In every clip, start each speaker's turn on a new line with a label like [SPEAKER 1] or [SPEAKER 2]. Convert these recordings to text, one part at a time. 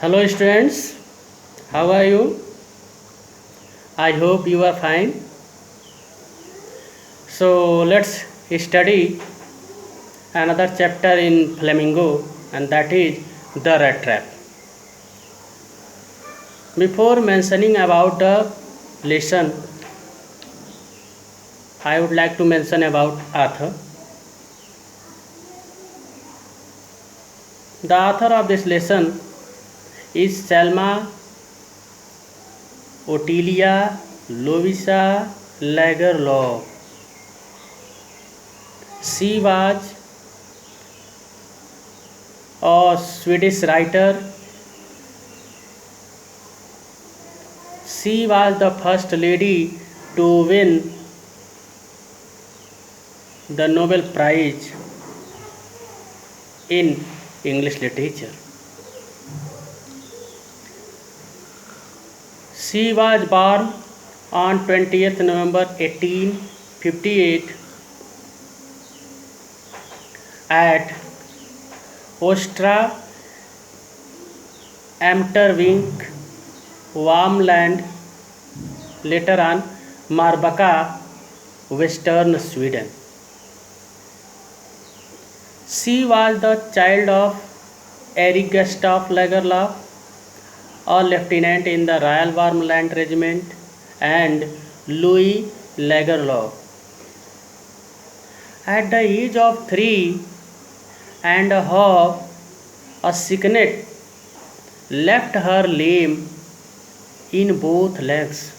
[SPEAKER 1] Hello students, how are you? I hope you are fine. So let's study another chapter in Flamingo, and that is the rat trap. Before mentioning about the lesson, I would like to mention about author. The author of this lesson is Selma Ottilia Lovisa Lagerlöf. She was a Swedish writer. She was the first lady to win the Nobel Prize in English literature. She was born on 20th November 1858 at Ostra Amtervik, Värmland, later on Marbacka, Western Sweden. She was the child of Erik Gustav Lagerlöf, a lieutenant in the Royal Värmland Regiment, and Louis Lagerlöf. At the age of 3.5, a sickness left her lame in both legs.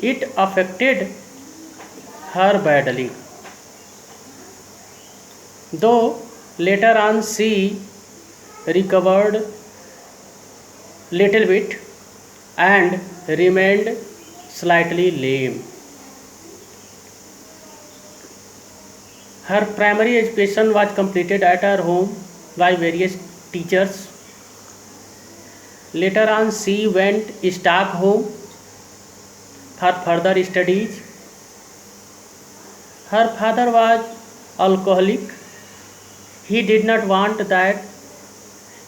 [SPEAKER 1] It affected her badly, though later on she recovered little bit and remained slightly lame. Her primary education was completed at her home by various teachers. Later on she went to Stockholm for further studies. Her father was alcoholic. He did not want that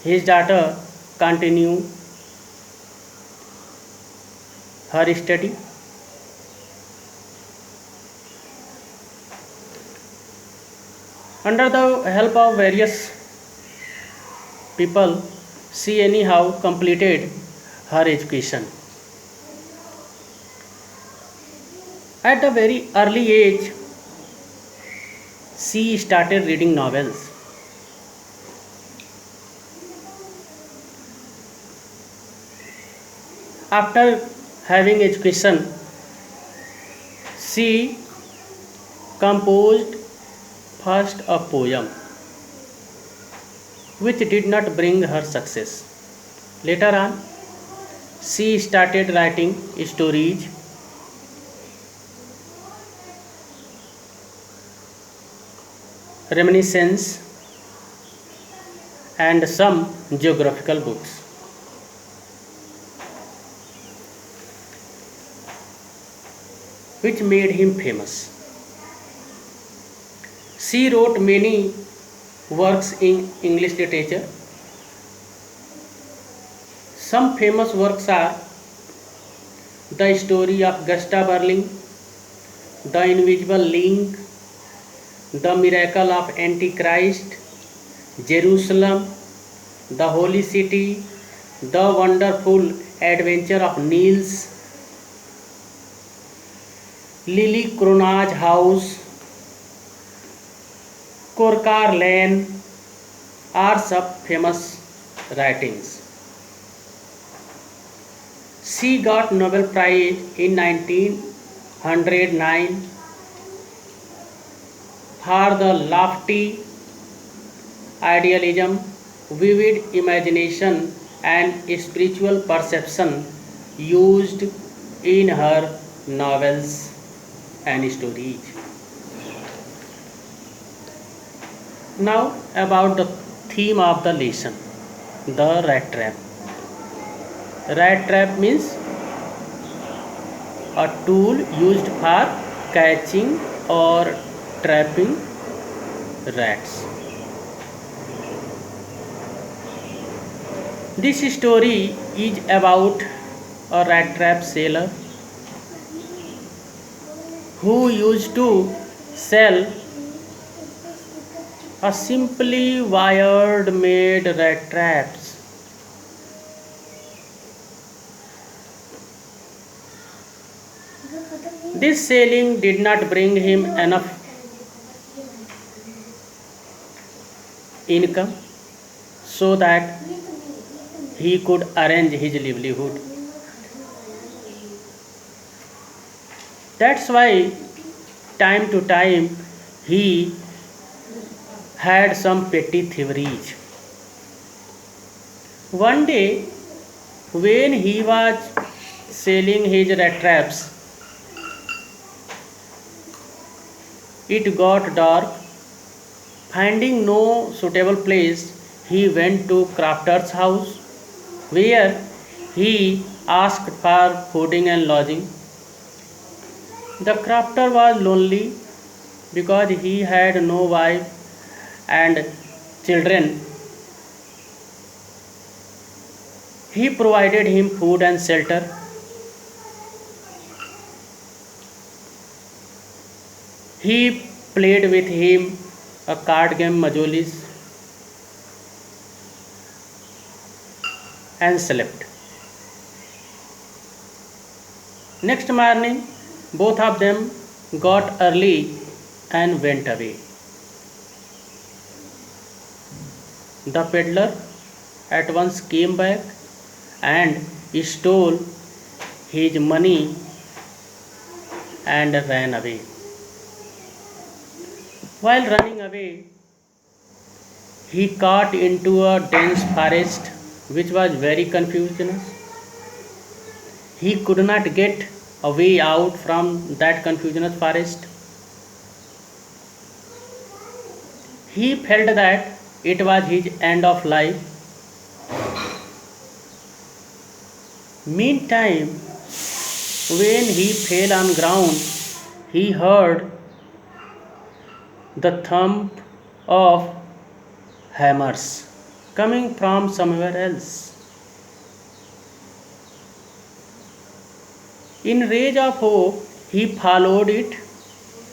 [SPEAKER 1] his daughter continue her study. Under the help of various people, she anyhow completed her education. At a very early age, she started reading novels. After having education, she composed first a poem which did not bring her success. Later on, she started writing stories. Reminiscence and some geographical books. Which made him famous. She wrote many works in English literature. Some famous works are The Story of Gustav Berling, The Invisible Link, The Miracle of Antichrist, Jerusalem, The Holy City, The Wonderful Adventure of Niels, Lily Cronach House, Korkar Lane are some famous writings. She got Nobel Prize in 1909 for the lofty idealism, vivid imagination, and spiritual perception used in her novels and stories. Now about the theme of the lesson, the rat trap. Rat trap means a tool used for catching or trapping rats. This story is about a rat trap seller who used to sell a simply wired made rat traps. This selling did not bring him enough income so that he could arrange his livelihood. That's why time to time he had some petty thieveries. One day, when he was selling his rat traps, it got dark. Finding no suitable place, he went to Crafter's house, where he asked for fooding and lodging. The crafter was lonely because he had no wife and children. He provided him food and shelter. He played with him a card game Majolis and slept. Next morning, both of them got early and went away. The peddler at once came back and stole his money and ran away. While running away, he got into a dense forest which was very confusing. He could not get a way out from that confusionous forest. He felt that it was his end of life. Meantime, when he fell on ground, he heard the thump of hammers coming from somewhere else. In rage of hope, he followed it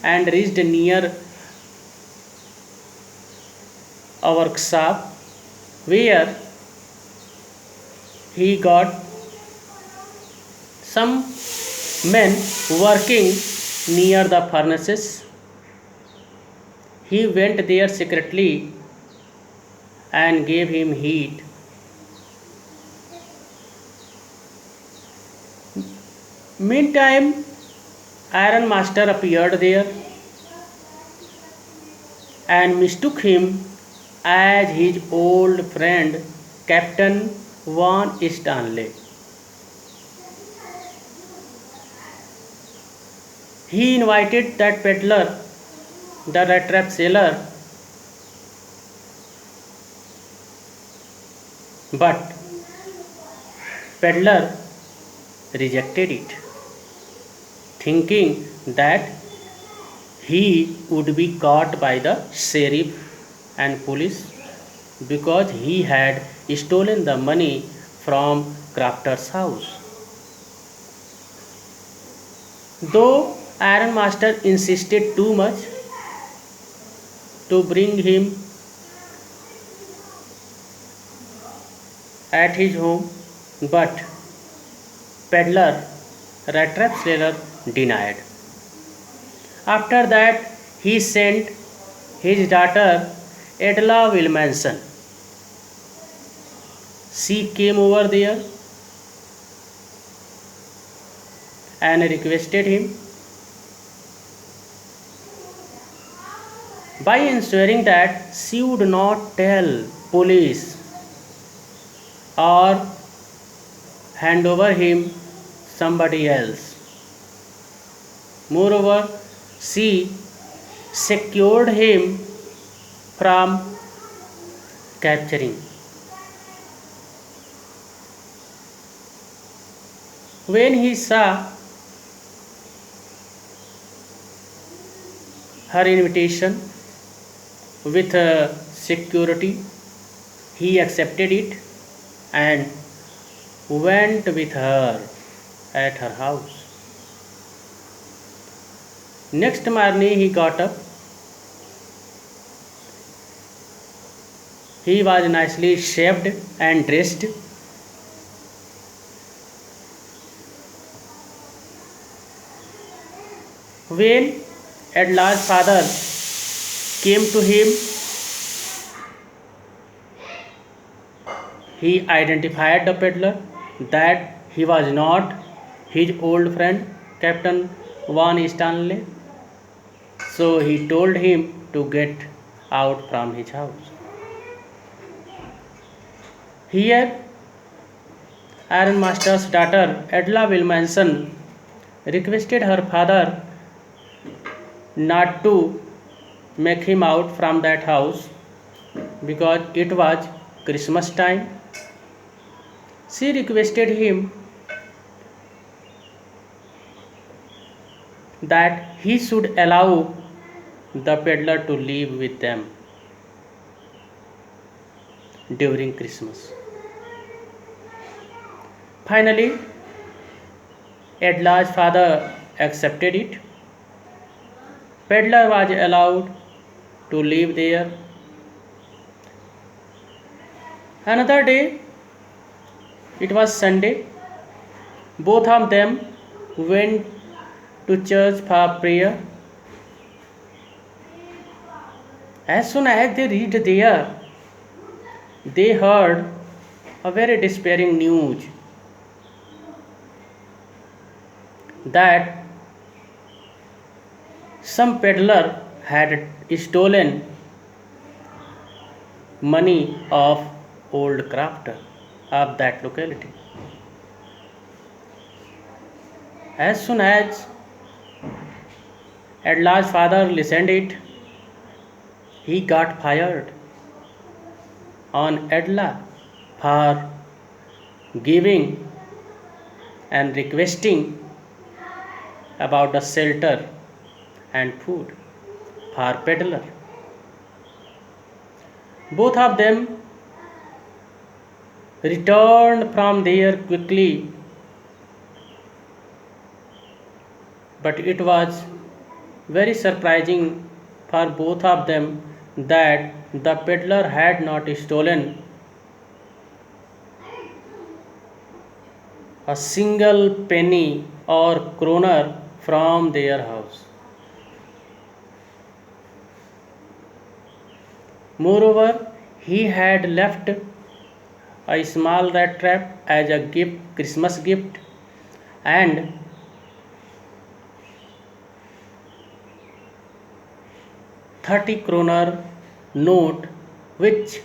[SPEAKER 1] and reached near a workshop where he got some men working near the furnaces. He went there secretly and gave him heat. Meantime, Iron Master appeared there and mistook him as his old friend Captain Van Stanley. He invited that peddler, the rat trap seller, but peddler rejected it, thinking that he would be caught by the sheriff and police because he had stolen the money from Crafter's house. Though Iron Master insisted too much to bring him at his home, but peddler, rat trap seller denied. After that, he sent his daughter Edla Wilmanson. She came over there and requested him by ensuring that she would not tell police or hand over him somebody else. Moreover, she secured him from capturing. When he saw her invitation with security, he accepted it and went with her at her house. Next morning he got up. He was nicely shaved and dressed. When Adla's father came to him, he identified the peddler that he was not his old friend Captain Van Stanley. So he told him to get out from his house. Here, Ironmaster's daughter Adla Wilmanson requested her father not to make him out from that house because it was Christmas time. She requested him that he should allow the peddler to live with them during Christmas. Finally, Adla's father accepted it. Peddler was allowed to live there. Another day, it was Sunday. Both of them went to church for prayer. As soon as they reached there, they heard a very despairing news that some peddler had stolen money of old crafter of that locality. As soon as Adla's father listened it, he got fired on Adla for giving and requesting about the shelter and food for peddler. Both of them returned from there quickly, but it was very surprising for both of them that the peddler had not stolen a single penny or kroner from their house. Moreover, he had left a small rat trap as a gift, Christmas gift, and 30 kroner note which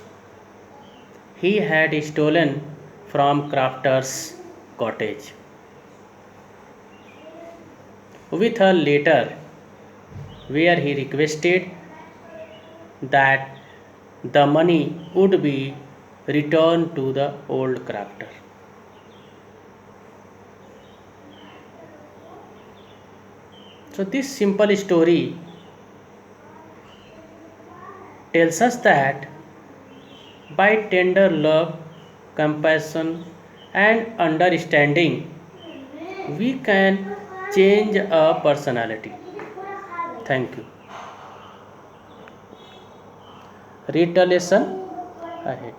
[SPEAKER 1] he had stolen from Crafter's cottage. With a letter where he requested that the money would be returned to the old crafter. So this simple story tells us that by tender love, compassion, and understanding, we can change a personality. Thank you. Read the lesson ahead.